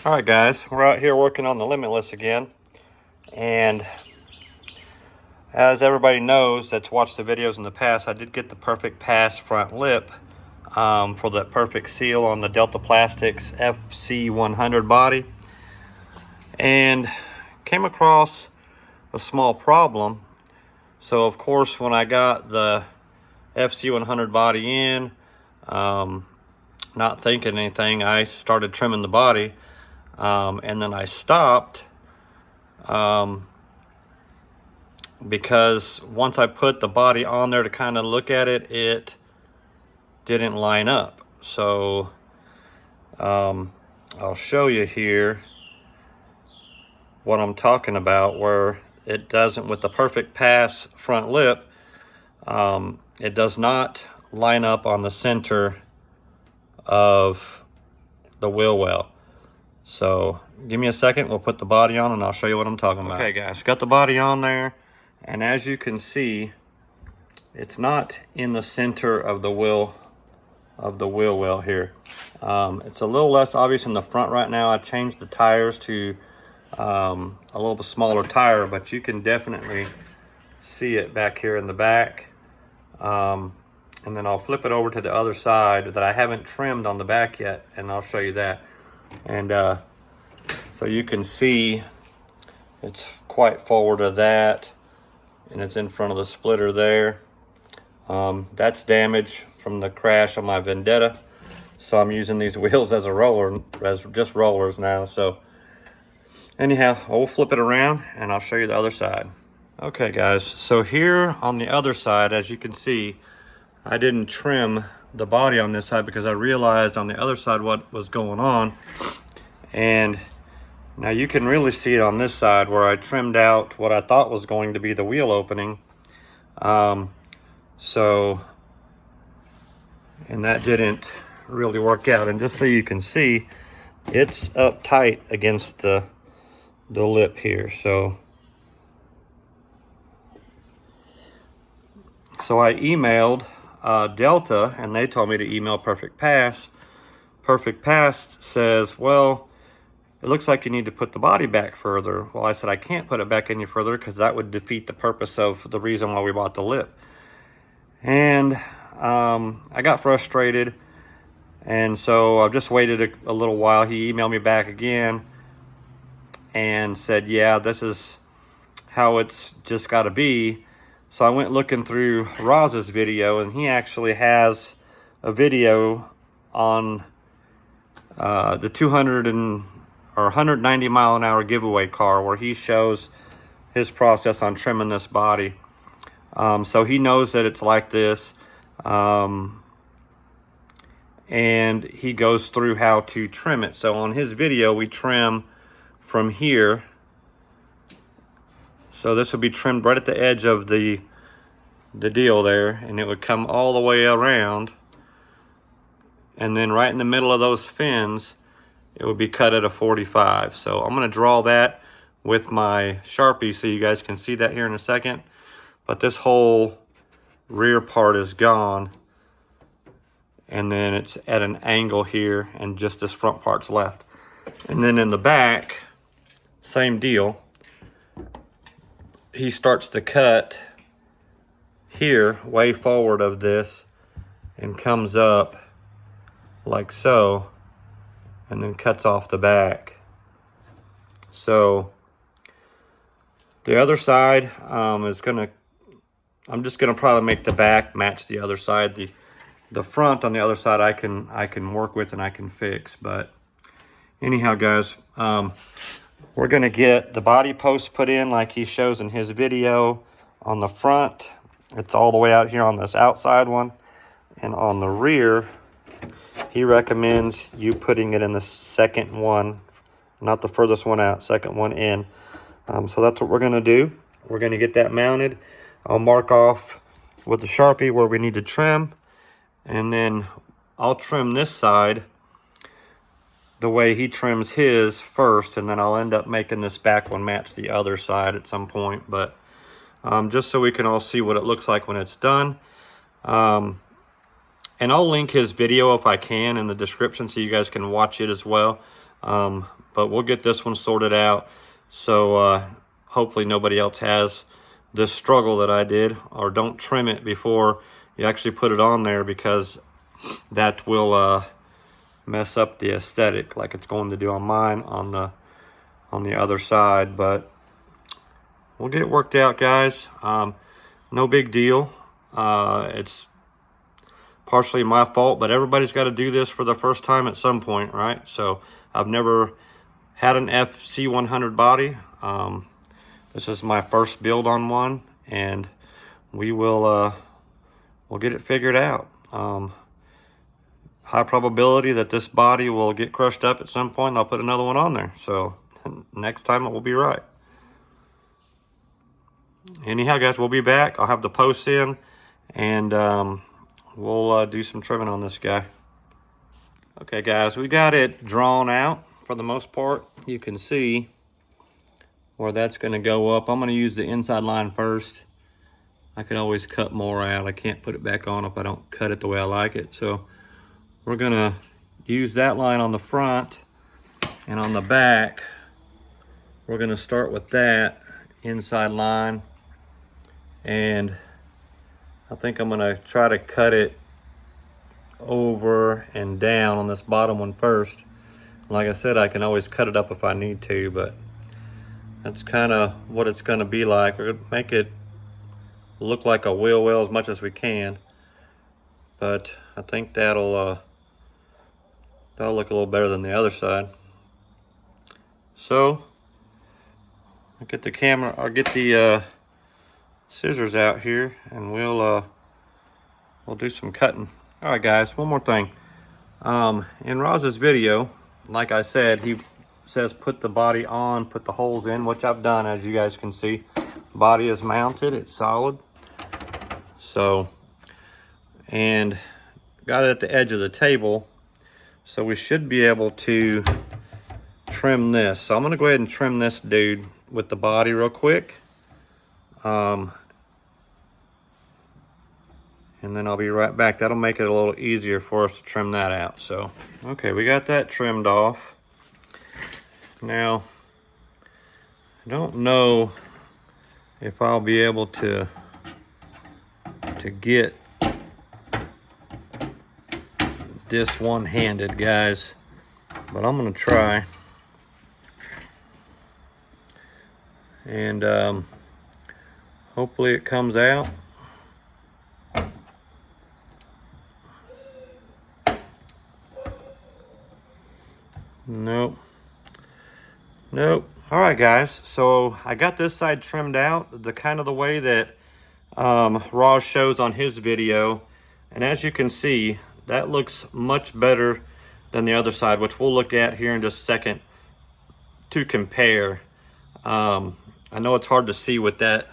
All right, guys, we're out here working on the Limitless again, and as everybody knows that's watched the videos in the past, I did get the perfect pass front lip for that perfect seal on the Delta Plastics FC100 body, and came across a small problem. So of course, when I got the FC100 body in, not thinking anything, I started trimming the body. And then I stopped because once I put the body on there to kind of look at it, it didn't line up. So I'll show you here what I'm talking about, where it doesn't, with the perfect pass front lip, it does not line up on the center of the wheel well. So give me a second, we'll put the body on and I'll show you what I'm talking about. Okay guys, got the body on there, and as you can see, it's not in the center of the wheel well here. It's a little less obvious in the front right now. I changed the tires to a little bit smaller tire, but you can definitely see it back here in the back. And then I'll flip it over to the other side that I haven't trimmed on the back yet, and I'll show you that. And so you can see it's quite forward of that, and it's in front of the splitter there. That's damage from the crash on my Vendetta, so I'm using these wheels as a roller, as just rollers now. So anyhow, I'll flip it around and I'll show you the other side. Okay guys, so here on the other side, as you can see, I didn't trim the body on this side because I realized on the other side what was going on. And now you can really see it on this side where I trimmed out what I thought was going to be the wheel opening. And that didn't really work out. And just so you can see, it's up tight against the lip here. So I emailed Delta, and they told me to email Perfect Pass. Perfect Pass says, well, it looks like you need to put the body back further. Well, I said I can't put it back any further because that would defeat the purpose of the reason why we bought the lip. And I got frustrated, and so I've just waited a little while. He emailed me back again and said, yeah, this is how it's just got to be. So I went looking through Roz's video, and he actually has a video on the 190 mile an hour giveaway car, where he shows his process on trimming this body. So he knows that it's like this, and he goes through how to trim it. So on his video, we trim from here. So this will be trimmed right at the edge of the deal there, and it would come all the way around, and then right in the middle of those fins, it would be cut at a 45. So I'm going to draw that with my Sharpie so you guys can see that here in a second. But this whole rear part is gone, and then it's at an angle here, and just this front part's left. And then in the back, same deal. He starts to cut here way forward of this and comes up like so, and then cuts off the back. So the other side is gonna, I'm just gonna probably make the back match the other side. The front on the other side I can work with and I can fix. But anyhow guys, we're gonna get the body post put in like he shows in his video. On the front, it's all the way out here on this outside one, and on the rear, he recommends you putting it in the second one, not the furthest one out, second one in. So that's what we're gonna do. We're gonna get that mounted. I'll mark off with the Sharpie where we need to trim, and then I'll trim this side the way he trims his first, and then I'll end up making this back one match the other side at some point. But just so we can all see what it looks like when it's done. And I'll link his video if I can in the description so you guys can watch it as well. but we'll get this one sorted out. So hopefully nobody else has this struggle that I did, or don't trim it before you actually put it on there, because that will mess up the aesthetic like it's going to do on mine on the other side. But we'll get it worked out, guys. No big deal. It's partially my fault, but everybody's got to do this for the first time at some point, right? So I've never had an FC100 body. This is my first build on one, and we will we'll get it figured out. High probability that this body will get crushed up at some point, and I'll put another one on there. So next time it will be right. Anyhow, guys, we'll be back. I'll have the posts in, and we'll do some trimming on this guy. Okay, guys, we got it drawn out for the most part. You can see where that's going to go up. I'm going to use the inside line first. I could always cut more out. I can't put it back on if I don't cut it the way I like it. So we're going to use that line on the front, and on the back we're going to start with that inside line, and I think I'm going to try to cut it over and down on this bottom one first. Like I said, I can always cut it up if I need to, but that's kind of what it's going to be like. We're going to make it look like a wheel well as much as we can, but I think that'll look a little better than the other side. So I'll get the camera, I'll get the scissors out here, and we'll do some cutting. All right, guys, one more thing. In Roz's video, like I said, he says put the body on, put the holes in, which I've done, as you guys can see. Body is mounted, it's solid. So, and got it at the edge of the table, so we should be able to trim this. So I'm gonna go ahead and trim this dude with the body real quick. And then I'll be right back. That'll make it a little easier for us to trim that out. So, okay, we got that trimmed off. Now, I don't know if I'll be able to get this one-handed, guys, but I'm gonna try. And hopefully it comes out. Nope. All right, guys, so I got this side trimmed out the kind of the way that Roz shows on his video, and as you can see, that looks much better than the other side, which we'll look at here in just a second to compare. I know it's hard to see with that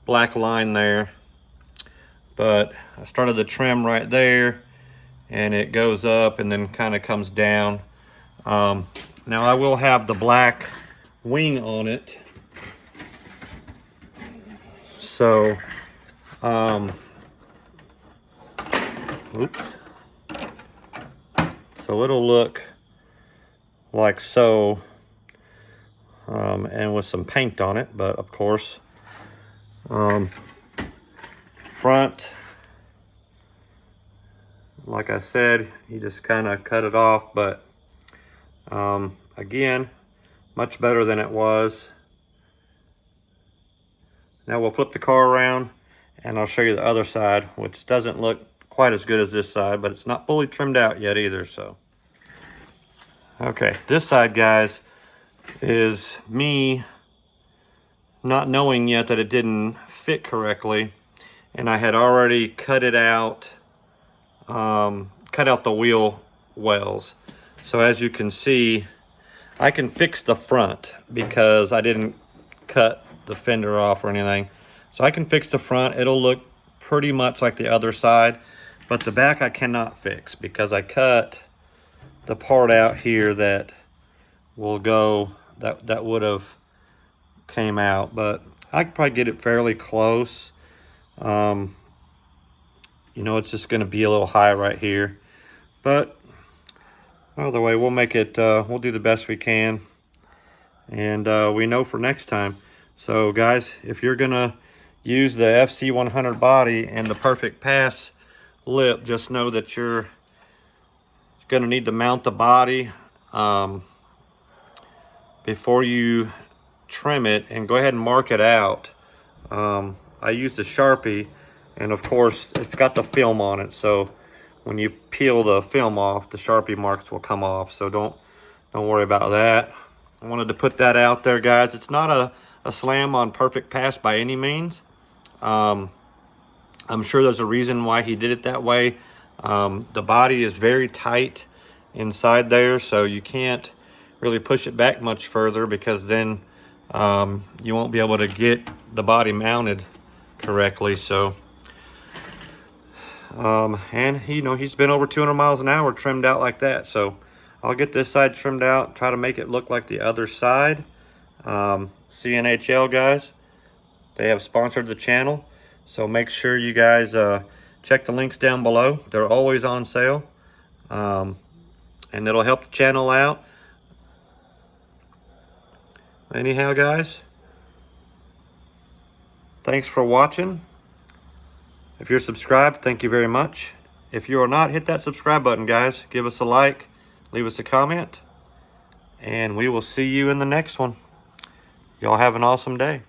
black line there, but I started the trim right there, and it goes up and then kind of comes down. Now I will have the black wing on it, so oops, so it'll look like so, and with some paint on it, but of course front, like I said, you just kind of cut it off, but again, much better than it was. Now we'll flip the car around, and I'll show you the other side, which doesn't look quite as good as this side, but it's not fully trimmed out yet either. So okay, this side, guys, is me not knowing yet that it didn't fit correctly, and I had already cut it out, cut out the wheel wells. So as you can see, I can fix the front because I didn't cut the fender off or anything. So I can fix the front. It'll look pretty much like the other side, but the back I cannot fix because I cut the part out here that will go, that would have came out, but I could probably get it fairly close. You know, it's just going to be a little high right here, but either way, we'll make it, we'll do the best we can. and we know for next time. So guys, if you're gonna use the FC100 body and the Perfect Pass lip, just know that you're gonna need to mount the body before you trim it, and go ahead and mark it out. I used a Sharpie, and of course it's got the film on it, so when you peel the film off, the Sharpie marks will come off, so don't worry about that. I wanted to put that out there, guys. It's not a slam on Perfect Pass by any means. I'm sure there's a reason why he did it that way. The body is very tight inside there, so you can't really push it back much further, because then you won't be able to get the body mounted correctly. So and you know, he's been over 200 miles an hour trimmed out like that, so I'll get this side trimmed out, try to make it look like the other side. CNHL guys, they have sponsored the channel, so make sure you guys check the links down below. They're always on sale, and it'll help the channel out. Anyhow, guys, thanks for watching. If you're subscribed, thank you very much. If you are not, hit that subscribe button, guys. Give us a like, leave us a comment, and we will see you in the next one. Y'all have an awesome day.